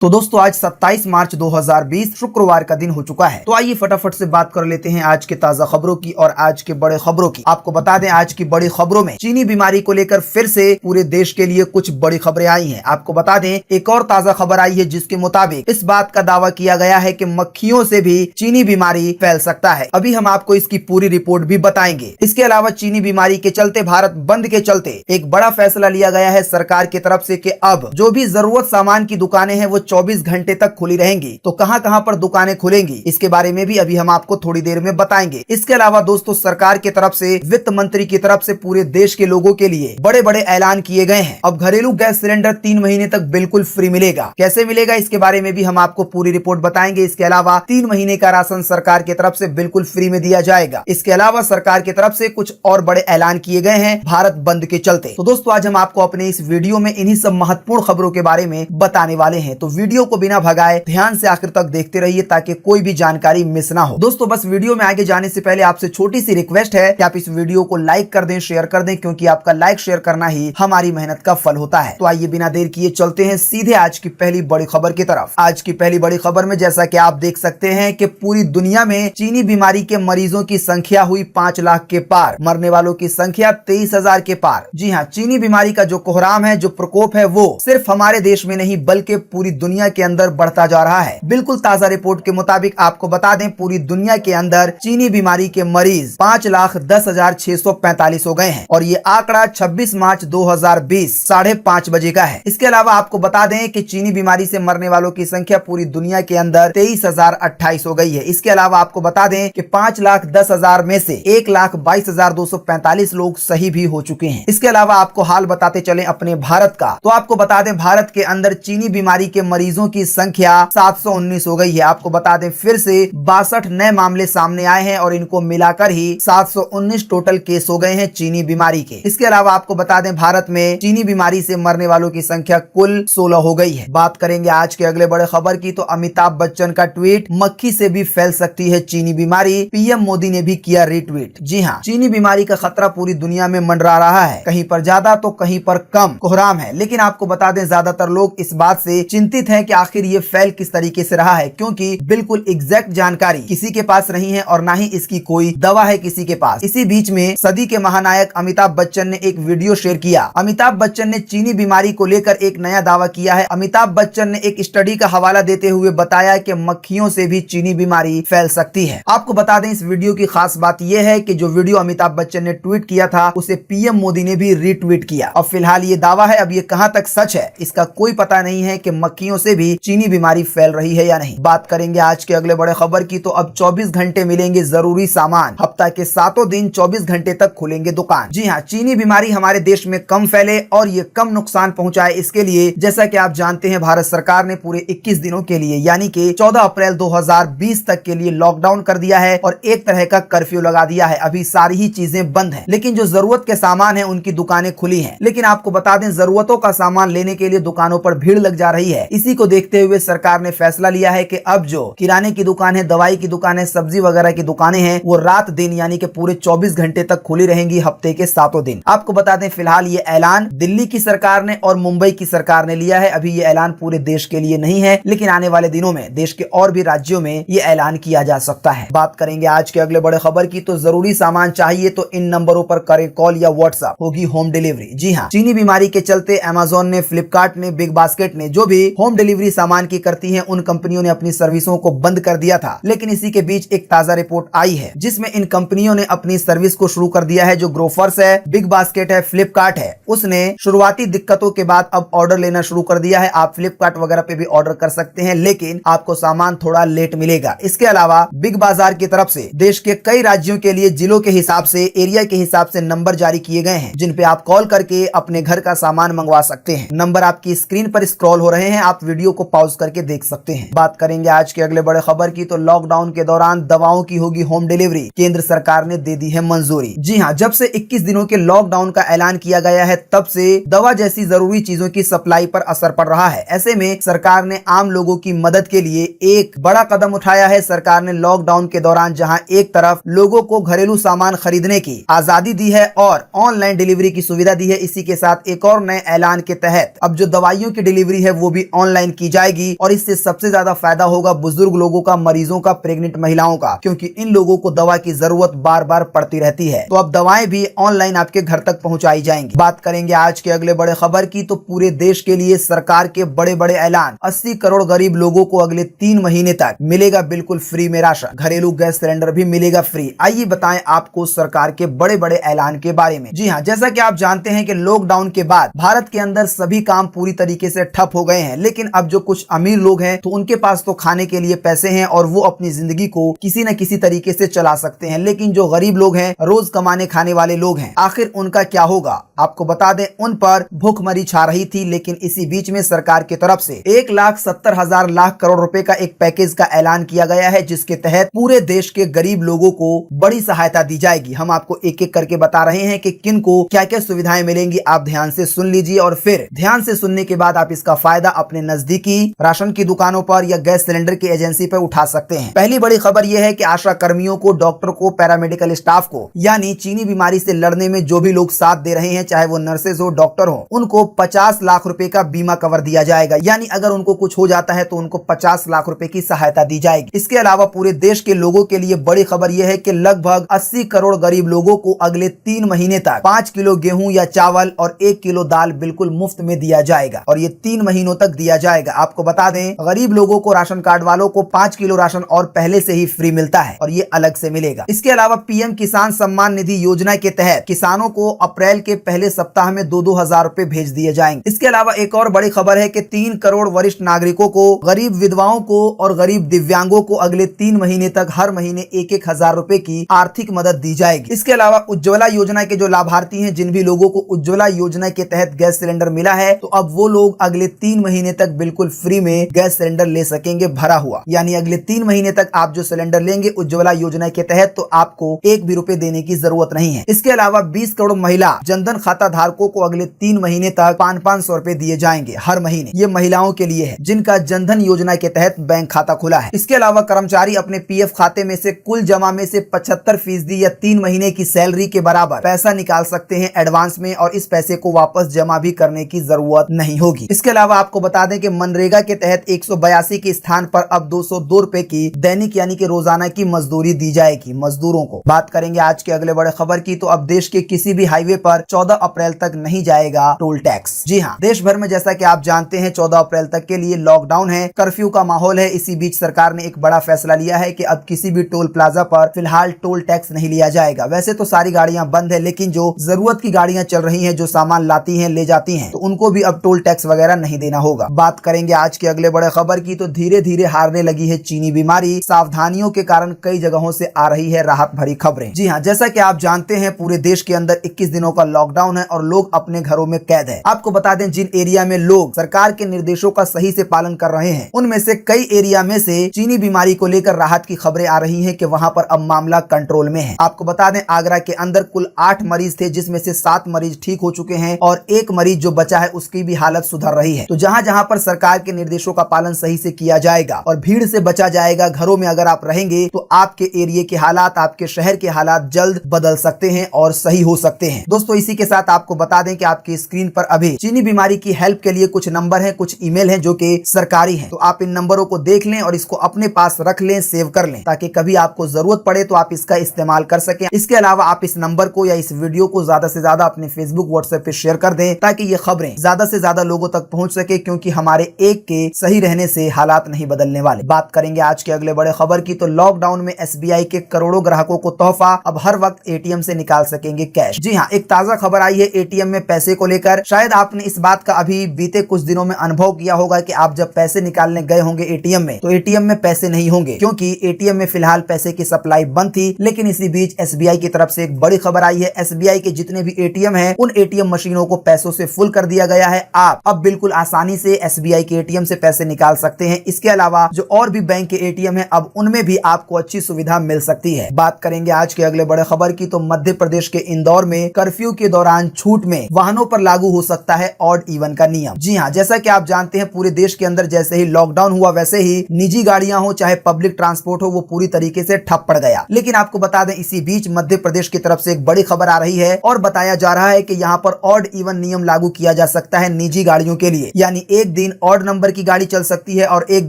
तो दोस्तों आज 27 मार्च 2020 शुक्रवार का दिन हो चुका है। तो आइए फटाफट से बात कर लेते हैं आज के ताजा खबरों की और आज के बड़े खबरों की। आपको बता दें आज की बड़ी खबरों में चीनी बीमारी को लेकर फिर से पूरे देश के लिए कुछ बड़ी खबरें आई हैं। आपको बता दें एक और ताजा खबर आई है जिसके मुताबिक इस बात का दावा किया गया है कि मक्खियों से भी चीनी बीमारी फैल सकता है। अभी हम आपको इसकी पूरी रिपोर्ट भी बताएंगे। इसके अलावा चीनी बीमारी के चलते भारत बंद के चलते एक बड़ा फैसला लिया गया है सरकार की तरफ से कि अब जो भी जरूरत सामान की दुकानें हैं वो 24 घंटे तक खुली रहेंगी। तो कहां पर दुकानें खुलेंगी इसके बारे में भी अभी हम आपको थोड़ी देर में बताएंगे। इसके अलावा दोस्तों सरकार की तरफ से वित्त मंत्री की तरफ से पूरे देश के लोगों के लिए बड़े बड़े ऐलान किए गए हैं। अब घरेलू गैस सिलेंडर 3 महीने तक बिल्कुल फ्री मिलेगा। कैसे मिलेगा इसके बारे में भी हम आपको पूरी रिपोर्ट बताएंगे। इसके अलावा 3 महीने का राशन सरकार की तरफ से बिल्कुल फ्री में दिया जाएगा। इसके अलावा सरकार की तरफ से कुछ और बड़े ऐलान किए गए हैं भारत बंद के चलते। तो दोस्तों आज हम आपको अपने इस वीडियो में इन्हीं सब महत्वपूर्ण खबरों के बारे में बताने वाले हैं। तो वीडियो को बिना भगाए ध्यान से आखिर तक देखते रहिए ताकि कोई भी जानकारी मिस ना हो। दोस्तों बस वीडियो में आगे जाने से पहले आपसे छोटी सी रिक्वेस्ट है कि आप इस वीडियो को लाइक कर दें, शेयर कर दें, क्योंकि आपका लाइक शेयर करना ही हमारी मेहनत का फल होता है। तो आइए बिना देर किए चलते हैं सीधे आज की पहली बड़ी खबर की तरफ। आज की पहली बड़ी खबर में जैसा कि आप देख सकते हैं कि पूरी दुनिया में चीनी बीमारी के मरीजों की संख्या हुई 5 लाख के पार, मरने वालों की संख्या 23,000 के पार। जी हाँ, चीनी बीमारी का जो कोहराम है, जो प्रकोप है, वो सिर्फ हमारे देश में नहीं बल्कि पूरी दुनिया के अंदर बढ़ता जा रहा है। बिल्कुल ताजा रिपोर्ट के मुताबिक आपको बता दें पूरी दुनिया के अंदर चीनी बीमारी के मरीज 5,10,645 हो गए हैं और ये आंकड़ा 26 मार्च 2020 5:30 बजे का है। इसके अलावा आपको बता दें कि चीनी बीमारी से मरने वालों की संख्या पूरी दुनिया के अंदर 23,028 हो गई है। इसके अलावा आपको बता दें कि 5,10,000 में से 1,22,245 लोग सही भी हो चुके हैं। इसके अलावा आपको हाल बताते चले अपने भारत का, तो आपको बता दें भारत के अंदर चीनी बीमारी के मरीजों की संख्या 719 हो गई है। आपको बता दें फिर से 62 नए मामले सामने आए हैं और इनको मिलाकर ही 719 टोटल केस हो गए हैं चीनी बीमारी के। इसके अलावा आपको बता दें भारत में चीनी बीमारी से मरने वालों की संख्या कुल 16 हो गई है। बात करेंगे आज के अगले बड़े खबर की, तो अमिताभ बच्चन का ट्वीट, मक्खी से भी फैल सकती है चीनी बीमारी, पीएम मोदी ने भी किया रीट्वीट। जी हाँ, चीनी बीमारी का खतरा पूरी दुनिया में मंडरा रहा है, कहीं पर ज्यादा तो कहीं पर कम कोहराम है। लेकिन आपको बता दें ज्यादातर लोग इस बात से चिंतित हैं कि आखिर ये फैल किस तरीके से रहा है, क्योंकि बिल्कुल एग्जैक्ट जानकारी किसी के पास नहीं है और ना ही इसकी कोई दवा है किसी के पास। इसी बीच में सदी के महानायक अमिताभ बच्चन ने एक वीडियो शेयर किया। अमिताभ बच्चन ने चीनी बीमारी को लेकर एक नया दावा किया है। अमिताभ बच्चन ने एक स्टडी का हवाला देते हुए बताया कि मक्खियों से भी चीनी बीमारी फैल सकती है। आपको बता दें इस वीडियो की खास बात यह है कि जो वीडियो अमिताभ बच्चन ने ट्वीट किया था उसे पीएम मोदी ने भी रीट्वीट किया। अब फिलहाल ये दावा है, अब ये कहां तक सच है इसका कोई पता नहीं है कि मक्खियों से भी चीनी बीमारी फैल रही है या नहीं। बात करेंगे आज के अगले बड़े खबर की, तो अब 24 घंटे मिलेंगे जरूरी सामान, हफ्ता के 7 दिन 24 घंटे तक खुलेंगे दुकान। जी हाँ, चीनी बीमारी हमारे देश में कम फैले और ये कम नुकसान पहुंचाए, इसके लिए जैसा कि आप जानते हैं भारत सरकार ने पूरे 21 दिनों के लिए यानी कि 14 अप्रैल 2020 तक के लिए लॉकडाउन कर दिया है और एक तरह का कर्फ्यू लगा दिया है। अभी सारी ही चीजें बंद हैं, लेकिन जो जरूरत के सामान है उनकी दुकानें खुली हैं। लेकिन आपको बता दें जरूरतों का सामान लेने के लिए दुकानों पर भीड़ लग जा रही है। इसी को देखते हुए सरकार ने फैसला लिया है कि अब जो किराने की दुकान है, दवाई की दुकान है, सब्जी वगैरह की दुकानें हैं, वो रात दिन यानी कि पूरे 24 घंटे तक खुली रहेंगी हफ्ते के 7 दिन। आपको बता दें फिलहाल ये ऐलान दिल्ली की सरकार ने और मुंबई की सरकार ने लिया है। अभी ये ऐलान पूरे देश के लिए नहीं है, लेकिन आने वाले दिनों में देश के और भी राज्यों में ये ऐलान किया जा सकता है। बात करेंगे आज के अगले बड़े खबर की, तो जरूरी सामान चाहिए तो इन नंबरों पर करें कॉल या व्हाट्सएप, होगी होम डिलीवरी। जी हाँ, चीनी बीमारी के चलते अमेज़न ने, फ्लिपकार्ट ने, बिग बास्केट ने जो भी होम डिलीवरी सामान की करती हैं उन कंपनियों ने अपनी सर्विसों को बंद कर दिया था। लेकिन इसी के बीच एक ताजा रिपोर्ट आई है जिसमें इन कंपनियों ने अपनी सर्विस को शुरू कर दिया है। जो ग्रोफर्स है, बिग बास्केट है, फ्लिपकार्ट है, उसने शुरुआती दिक्कतों के बाद अब ऑर्डर लेना शुरू कर दिया है। आप फ्लिपकार्ट वगैरह पे भी ऑर्डर कर सकते हैं, लेकिन आपको सामान थोड़ा लेट मिलेगा। इसके अलावा बिग बाजार की तरफ से देश के कई राज्यों के लिए जिलों के हिसाब से, एरिया के हिसाब से नंबर जारी किए गए हैं जिन पे आप कॉल करके अपने घर का सामान मंगवा सकते हैं। नंबर आपकी स्क्रीन पर स्क्रॉल हो रहे हैं, आप वीडियो को पॉज करके देख सकते हैं। बात करेंगे आज के अगले बड़े खबर की, तो लॉकडाउन के दौरान दवाओं की होगी होम डिलीवरी, केंद्र सरकार ने दे दी है मंजूरी। जी हाँ, जब से 21 दिनों के लॉकडाउन का ऐलान किया गया है तब से दवा जैसी जरूरी चीजों की सप्लाई पर असर पड़ रहा है। ऐसे में सरकार ने आम लोगों की मदद के लिए एक बड़ा कदम उठाया है। सरकार ने लॉकडाउन के दौरान जहां एक तरफ लोगों को घरेलू सामान खरीदने की आजादी दी है और ऑनलाइन डिलीवरी की सुविधा दी है, इसी के साथ एक और नए ऐलान के तहत अब जो दवाइयों की डिलीवरी है वो भी ऑनलाइन ऑनलाइन की जाएगी और इससे सबसे ज्यादा फायदा होगा बुजुर्ग लोगों का, मरीजों का, प्रेग्नेंट महिलाओं का, क्योंकि इन लोगों को दवा की जरूरत बार बार पड़ती रहती है। तो अब दवाएं भी ऑनलाइन आपके घर तक पहुंचाई जाएंगी। बात करेंगे आज के अगले बड़े खबर की, तो पूरे देश के लिए सरकार के बड़े बड़े ऐलान। 80 करोड़ गरीब लोगों को अगले 3 महीने तक मिलेगा बिल्कुल फ्री में राशन। घरेलू गैस सिलेंडर भी मिलेगा फ्री। आइए बताएं आपको सरकार के बड़े बड़े ऐलान के बारे में। जी हाँ, जैसा कि आप जानते हैं कि लॉकडाउन के बाद भारत के अंदर सभी काम पूरी तरीके से ठप हो गए हैं, लेकिन अब जो कुछ अमीर लोग हैं तो उनके पास तो खाने के लिए पैसे हैं और वो अपनी जिंदगी को किसी न किसी तरीके से चला सकते हैं, लेकिन जो गरीब लोग हैं, रोज कमाने खाने वाले लोग हैं, आखिर उनका क्या होगा? आपको बता दें, उन पर भूखमरी छा रही थी, लेकिन इसी बीच में सरकार की तरफ से 1,70,000 लाख करोड़ रुपए का एक पैकेज का ऐलान किया गया है, जिसके तहत पूरे देश के गरीब लोगों को बड़ी सहायता दी जाएगी। हम आपको एक एक करके बता रहे हैं कि किन को क्या क्या सुविधाएं मिलेंगी। आप ध्यान से सुन लीजिए और फिर ध्यान से सुनने के बाद आप इसका फायदा अपने नजदीकी राशन की दुकानों पर या गैस सिलेंडर की एजेंसी पर उठा सकते हैं। पहली बड़ी खबर यह है कि आशा कर्मियों को, डॉक्टर को, पैरामेडिकल स्टाफ को, यानी चीनी बीमारी से लड़ने में जो भी लोग साथ दे रहे हैं, चाहे वो नर्सेज हो, डॉक्टर हो, उनको 50 लाख रुपए का बीमा कवर दिया जाएगा। यानी अगर उनको कुछ हो जाता है तो उनको 50 लाख रुपए की सहायता दी जाएगी। इसके अलावा पूरे देश के लोगों के लिए बड़ी खबर यह है कि लगभग 80 करोड़ गरीब लोगों को अगले 3 महीने तक 5 किलो गेहूं या चावल और 1 किलो दाल बिल्कुल मुफ्त में दिया जाएगा, और ये 3 महीनों तक दिया जाएगा। आपको बता दें, गरीब लोगों को, राशन कार्ड वालों को 5 किलो राशन और पहले से ही फ्री मिलता है और ये अलग से मिलेगा। इसके अलावा पीएम किसान सम्मान निधि योजना के तहत किसानों को अप्रैल के पहले सप्ताह में 2-2 हजार रुपए भेज दिए जाएंगे। इसके अलावा एक और बड़ी खबर है कि 3 करोड़ वरिष्ठ नागरिकों को, गरीब विधवाओं को और गरीब दिव्यांगों को अगले 3 महीने तक हर महीने 1-1 हजार रुपए की आर्थिक मदद दी जाएगी। इसके अलावा उज्ज्वला योजना के जो लाभार्थी हैं, जिन भी लोगों को उज्ज्वला योजना के तहत गैस सिलेंडर मिला है, तो अब वो लोग अगले 3 महीने तक बिल्कुल फ्री में गैस सिलेंडर ले सकेंगे भरा हुआ। यानी अगले 3 महीने तक आप जो सिलेंडर लेंगे उज्ज्वला योजना के तहत, तो आपको 1 भी रुपए देने की जरूरत नहीं है। इसके अलावा 20 करोड़ महिला जनधन खाता धारकों को अगले 3 महीने तक 500 रुपए दिए जाएंगे हर महीने। ये महिलाओं के लिए है जिनका जनधन योजना के तहत बैंक खाता खुला है। इसके अलावा कर्मचारी अपने पीएफ खाते में से कुल जमा में से 75% या 3 महीने की सैलरी के बराबर पैसा निकाल सकते हैं एडवांस में, और इस पैसे को वापस जमा भी करने की जरूरत नहीं होगी। इसके अलावा आपको बता दें कि मनरेगा के तहत 182 के स्थान पर अब 202 रुपए की दैनिक यानी कि रोजाना की मजदूरी दी जाएगी मजदूरों को। बात करेंगे आज के अगले बड़े खबर की, तो अब देश के किसी भी हाईवे पर 14 अप्रैल तक नहीं जाएगा टोल टैक्स। जी हाँ, देश भर में जैसा कि आप जानते हैं 14 अप्रैल तक के लिए लॉकडाउन है, कर्फ्यू का माहौल है। इसी बीच सरकार ने एक बड़ा फैसला लिया है कि अब किसी भी टोल प्लाजा पर फिलहाल टोल टैक्स नहीं लिया जाएगा। वैसे तो सारी गाड़ियां बंद है, लेकिन जो जरूरत की गाड़ियां चल रही हैं, जो सामान लाती हैं, ले जाती हैं, तो उनको भी अब टोल टैक्स वगैरह नहीं देना होगा। बात करेंगे आज के अगले बड़े खबर की, तो धीरे धीरे हारने लगी है चीनी बीमारी। सावधानियों के कारण कई जगहों से आ रही है राहत भरी खबरें। जी हाँ, जैसा कि आप जानते हैं पूरे देश के अंदर 21 दिनों का लॉकडाउन है और लोग अपने घरों में कैद है। आपको बता दें, जिन एरिया में लोग सरकार के निर्देशों का सही से पालन कर रहे हैं, उनमें से कई एरिया में से चीनी बीमारी को लेकर राहत की खबरें आ रही हैं कि वहां पर अब मामला कंट्रोल में है। आपको बता दें, आगरा के अंदर कुल 8 मरीज थे, जिसमें से 7 मरीज ठीक हो चुके हैं और 1 मरीज जो बचा है उसकी भी हालत सुधर रही है। तो जहां जहां पर सरकार के निर्देशों का पालन सही से किया जाएगा और भीड़ से बचा जाएगा, घरों में अगर आप रहेंगे, तो आपके एरिया के हालात, आपके शहर के हालात जल्द बदल सकते हैं और सही हो सकते हैं। दोस्तों, इसी के साथ आपको बता दें कि आपकी स्क्रीन पर अभी चीनी बीमारी की हेल्प के लिए कुछ नंबर हैं, कुछ ईमेल हैं जो कि सरकारी हैं। तो आप इन नंबरों को देख लें और इसको अपने पास रख लें, सेव कर लें, ताकि कभी आपको जरूरत पड़े तो आप इसका इस्तेमाल कर सकें। इसके अलावा आप इस नंबर को या इस वीडियो को ज्यादा से ज्यादा अपने फेसबुक, व्हाट्सएप पे शेयर कर दें, ताकि ये खबरें ज्यादा से ज्यादा लोगों तक पहुंच सके, क्योंकि हमारे एक के सही रहने से हालात नहीं बदलने वाले। बात करेंगे आज के अगले बड़े खबर की, तो लॉकडाउन में एसबीआई के करोड़ों ग्राहकों को तोहफा, अब हर वक्त एटीएम से निकाल सकेंगे कैश। जी हाँ, एक ताजा खबर आई है एटीएम में पैसे को लेकर। शायद आपने इस बात का अभी बीते कुछ दिनों में अनुभव किया होगा कि आप जब पैसे निकालने गए होंगे एटीएम में, तो एटीएम में पैसे नहीं होंगे, क्योंकि एटीएम में फिलहाल पैसे की सप्लाई बंद थी। लेकिन इसी बीच एसबीआई की तरफ से एक बड़ी खबर आई है। एसबीआई के जितने भी एटीएम हैं, उन एटीएम मशीनों को पैसों से फुल कर दिया गया है। आप अब बिल्कुल आसानी से एसबीआई के एटीएम से पैसे निकाल सकते हैं। इसके अलावा जो और भी बैंक के एटीएम हैं, अब उनमें भी आपको अच्छी सुविधा मिल सकती है। बात करेंगे आज के अगले बड़े खबर की, तो मध्य प्रदेश के इंदौर में कर्फ्यू के दौरान छूट में वाहनों पर लागू हो सकता है ऑड इवन का नियम। जी हाँ, जैसा कि आप जानते हैं पूरे देश के अंदर जैसे ही लॉकडाउन हुआ, वैसे ही निजी गाड़ियां हो चाहे पब्लिक ट्रांसपोर्ट हो, वो पूरी तरीके से ठप पड़ गया। लेकिन आपको बता दें, इसी बीच मध्य प्रदेश की तरफ से एक बड़ी खबर आ रही है और बताया जा रहा है कि यहाँ पर ऑड इवन नियम लागू किया जा सकता है निजी गाड़ियों के लिए। यानी एक दिन ऑड नंबर की गाड़ी चल सकती है और एक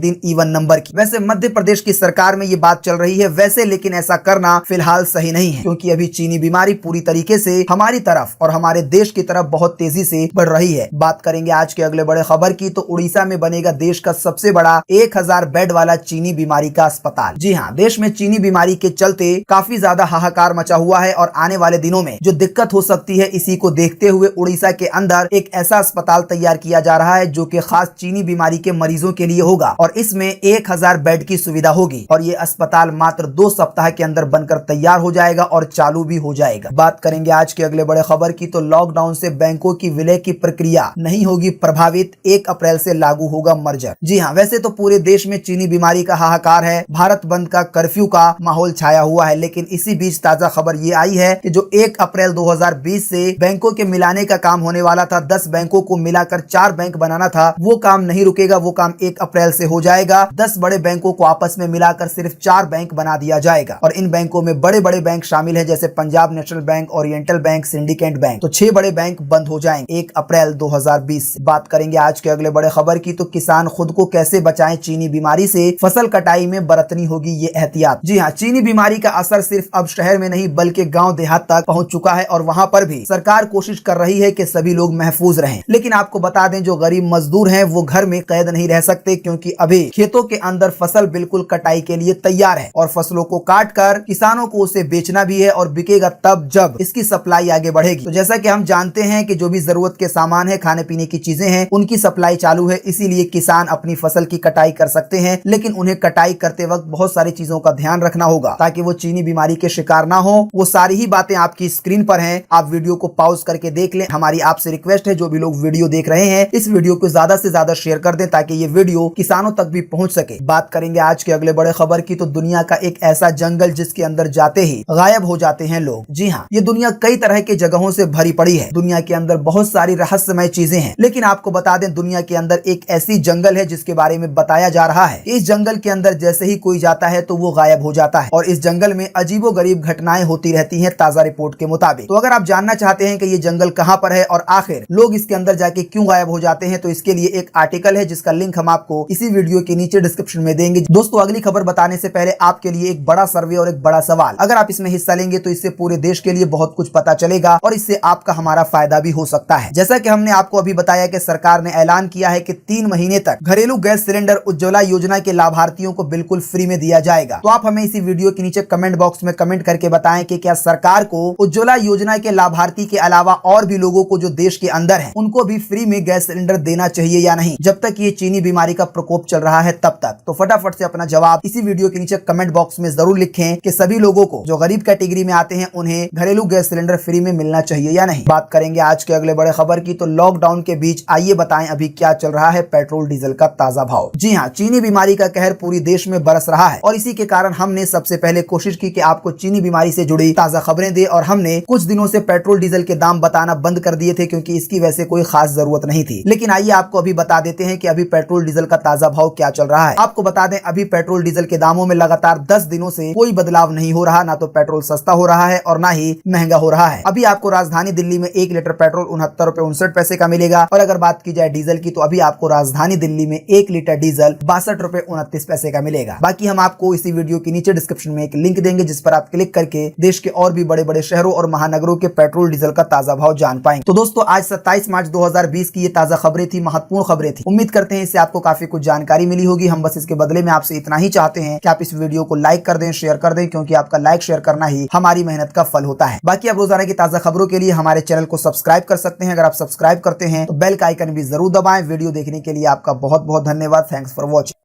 दिन इवन नंबर की। वैसे मध्य प्रदेश की सरकार में ये बात चल रही है वैसे, लेकिन ऐसा करना फिलहाल सही नहीं है क्योंकि अभी चीनी बीमारी पूरी तरीके से हमारी तरफ और हमारे देश की तरफ बहुत तेजी से बढ़ रही है। बात करेंगे आज के अगले बड़े खबर की, तो उड़ीसा में बनेगा देश का सबसे बड़ा 1000 बेड वाला चीनी बीमारी का अस्पताल। जी हाँ, देश में चीनी बीमारी के चलते काफी ज्यादा हाहाकार मचा हुआ है और आने वाले दिनों में जो दिक्कत हो सकती है इसी को देखते हुए उड़ीसा के अंदर एक ऐसा अस्पताल तैयार किया जा रहा है जो कि खास चीनी बीमारी के मरीजों के लिए होगा और इसमें 1000 बेड की सुविधा होगी और ये अस्पताल मात्र 2 सप्ताह के अंदर बनकर तैयार हो जाएगा और चालू भी हो जाएगा। बात करेंगे आज के अगले बड़े खबर की, तो लॉकडाउन से बैंकों की विलय की प्रक्रिया नहीं होगी प्रभावित, 1 अप्रैल से लागू होगा मर्जर। जी हाँ, वैसे तो पूरे देश में चीनी बीमारी का हाहाकार है, भारत बंद का, कर्फ्यू का माहौल छाया हुआ है, लेकिन इसी बीच ताजा खबर ये आई है कि जो 1 अप्रैल 2020 से बैंकों के मिलाने का काम होने वाला था, 10 बैंकों को मिलाकर 4 बैंक बनाना था, वो काम नहीं रुकेगा, वो काम 1 अप्रैल से हो जाएगा। 10 बड़े बैंकों को आपस में मिलाकर सिर्फ 4 बैंक बना दिया जाएगा और इन बैंकों में बड़े बड़े बैंक शामिल है जैसे Punjab national bank, oriental bank, syndicate bank. तो 6 बड़े बैंक बंद हो जाएंगे 1 अप्रैल 2020। बात करेंगे आज के अगले बड़े खबर की, तो किसान खुद को कैसे बचाएं चीनी बीमारी से, फसल कटाई में बरतनी होगी ये एहतियात। जी हाँ, चीनी बीमारी का असर सिर्फ अब शहर में नहीं बल्कि गाँव देहात तक पहुँच चुका है और वहाँ पर भी सरकार कोशिश कर रही है कि सभी लोग महफूज रहें। लेकिन आपको बता दें जो गरीब मजदूर हैं वो घर में कैद नहीं रह सकते क्योंकि अभी खेतों के अंदर फसल बिल्कुल कटाई के लिए तैयार है और फसलों को काट कर किसानों को उसे बेचना भी है और बिकेगा तब जब इसकी सप्लाई आगे बढ़ेगी। तो जैसा कि हम जानते हैं कि जो भी जरूरत के सामान है, खाने पीने की चीजें हैं, उनकी सप्लाई चालू है, इसीलिए किसान अपनी फसल की कटाई कर सकते हैं। लेकिन उन्हें कटाई करते वक्त बहुत सारी चीजों का ध्यान रखना होगा ताकि वो चीनी बीमारी के शिकार ना हो। वो सारी ही बातें आपकी स्क्रीन पर हैं, आप वीडियो को पॉज करके देख लें। हमारी आपसे रिक्वेस्ट है जो भी लोग वीडियो देख रहे हैं इस वीडियो को ज्यादा से ज्यादा शेयर कर दें ताकि ये वीडियो किसानों तक भी पहुंच सके। बात करेंगे आज के अगले बड़े खबर की, तो दुनिया का एक ऐसा जंगल जिसके अंदर जाते ही गायब हो जाते हैं लोग। जी हाँ, ये दुनिया कई तरह के जगहों से भरी पड़ी है, दुनिया के अंदर बहुत सारी रहस्यमय चीजें हैं, लेकिन आपको बता दें दुनिया के अंदर एक ऐसी जंगल है जिसके बारे में बताया जा रहा है। इस जंगल के अंदर जैसे ही कोई जाता है तो वो गायब हो जाता है और इस जंगल में अजीबोगरीब घटनाएं होती रहती हैं ताजा रिपोर्ट के मुताबिक। तो अगर आप जानना चाहते हैं कि ये जंगल कहां पर है और आखिर लोग इसके अंदर जाके क्यों गायब हो जाते हैं, तो इसके लिए एक आर्टिकल है जिसका लिंक हम आपको इसी वीडियो के नीचे डिस्क्रिप्शन में देंगे। दोस्तों, अगली खबर बताने से पहले आपके लिए एक बड़ा सर्वे और एक बड़ा सवाल, अगर आप इसमें हिस्सा लेंगे तो इससे पूरे देश के लिए बहुत कुछ पता चलेगा और इससे आपका हमारा फायदा भी हो सकता है। जैसा कि हमने आपको अभी बताया कि सरकार ने ऐलान किया है कि 3 महीने तक घरेलू गैस सिलेंडर उज्ज्वला योजना के लाभार्थियों को बिल्कुल फ्री में दिया जाएगा। तो आप हमें इसी वीडियो के नीचे कमेंट बॉक्स में कमेंट करके बताएं कि क्या सरकार को उज्ज्वला योजना के लाभार्थी के अलावा और भी लोगों को जो देश के अंदर है उनको भी फ्री में गैस सिलेंडर देना चाहिए या नहीं, जब तक ये चीनी बीमारी का प्रकोप चल रहा है तब तक। तो फटाफट से अपना जवाब इसी वीडियो के नीचे कमेंट बॉक्स में जरूर लिखें कि सभी लोगों को जो गरीब कैटेगरी में आते हैं उन्हें घरेलू गैस सिलेंडर फ्री में मिलना चाहिए या नहीं। बात करेंगे आज के अगले बड़े खबर की, तो लॉकडाउन के बीच आइए बताएं अभी क्या चल रहा है पेट्रोल डीजल का ताजा भाव। जी हाँ, चीनी बीमारी का कहर पूरी देश में बरस रहा है और इसी के कारण हमने सबसे पहले कोशिश की कि आपको चीनी बीमारी से जुड़ी ताजा खबरें दे और हमने कुछ दिनों से पेट्रोल डीजल के दाम बताना बंद कर दिए थे क्योंकि इसकी वैसे कोई खास जरूरत नहीं थी। लेकिन आइए आपको अभी बता देते हैं कि अभी पेट्रोल डीजल का ताजा भाव क्या चल रहा है। आपको बता दें अभी पेट्रोल डीजल के दामों में लगातार 10 दिनों से कोई बदलाव नहीं हो रहा, ना तो पेट्रोल सस्ता हो रहा है और ना ही महंगा हो रहा है। अभी आपको राजधानी दिल्ली में 1 लीटर पेट्रोल 69 रुपए 59 पैसे का मिलेगा और अगर बात की जाए डीजल की तो अभी आपको राजधानी दिल्ली में 1 लीटर डीजल 62 रुपए 29 पैसे का मिलेगा। बाकी हम आपको इसी वीडियो के नीचे डिस्क्रिप्शन में एक लिंक देंगे जिस पर आप क्लिक करके देश के और भी बड़े बड़े शहरों और महानगरों के पेट्रोल डीजल का ताजा भाव जान पाएंगे। तो दोस्तों, आज 27 मार्च 2020 की ये ताजा खबरें थी, महत्वपूर्ण खबरें थी। उम्मीद करते हैं इससे आपको काफी कुछ जानकारी मिली होगी। हम बस इसके बदले में आपसे इतना ही चाहते हैं कि आप इस वीडियो को लाइक कर दें, शेयर कर दें, क्योंकि आपका लाइक शेयर करना ही हमारी मेहनत का फल होता है। बाकी आप रोजाना की ताजा खबरों के लिए हमारे चैनल को सब्सक्राइब कर सकते हैं। अगर आप सब्सक्राइब करते हैं तो बेल का आइकन भी जरूर दबाएं। वीडियो देखने के लिए आपका बहुत बहुत धन्यवाद। Thanks for watching.